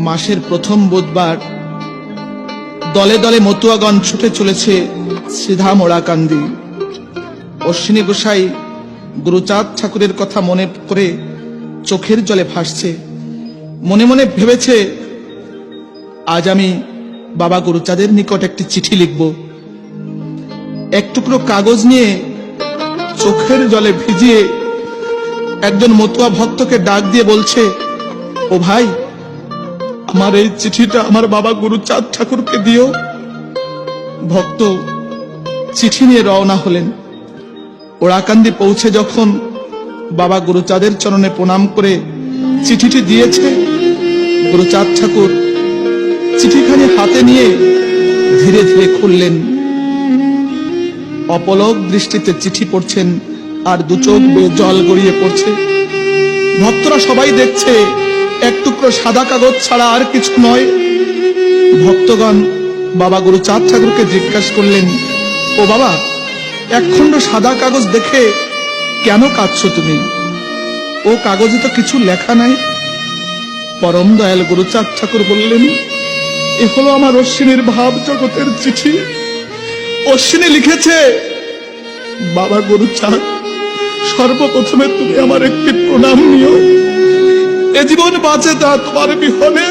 মাসের প্রথম বুধবার দলে দলে মতুয়াগণ ছুটে চলেছে সিধা মোড়াকান্দি। অশ্বিনী গোসাই গুরুচাঁদ ঠাকুরের কথা মনে করে চোখের জলে ভাসছে। মনে মনে ভেবেছে, আজ আমি বাবা গুরুচাঁদের নিকট একটি চিঠি লিখব। এক টুকরো কাগজ নিয়ে চোখের জলে ভিজিয়ে একজন মতুয়া ভক্তকে ডাক দিয়ে বলছে, ও ভাই, আমার এই চিঠিটা আমার বাবা গুরুচাঁদ ঠাকুরকে দিও। ভক্ত চিঠি নিয়ে রওনা হলেন। ওড়াকান্দি পৌঁছে যখন বাবা গুরুচাঁদের চরণে প্রণাম করে চিঠিটি দিয়েছে, গুরুচাঁদ ঠাকুর চিঠিখানি হাতে নিয়ে ধীরে ধীরে খুললেন। অপলক দৃষ্টিতে চিঠি পড়ছেন, আর দু চোখ বেয়ে জল গড়িয়ে পড়ছে। ভক্তরা সবাই দেখছে, এক টুকরো সাদা কাগজ ছাড়া আর কিছু নয়। ভক্তগণ বাবা গুরুচাঁদ ঠাকুরকে জিজ্ঞাসা করলেন, ও বাবা, একখণ্ড সাদা কাগজ দেখে কেন কাঁদছো তুমি? ও কাগজে তো কিছু লেখা নাই। পরম দয়াল গুরুচাঁদ ঠাকুর বললেন, এ হলো আমার অশ্বিনীর ভাব জগতের চিঠি। অশ্বিনী লিখেছে, বাবা গুরুচাঁদ, সর্বপ্রথমে তুমি আমার একটি প্রণাম নিও। এ জীবন বাঁচে তা তোমার বিহনে।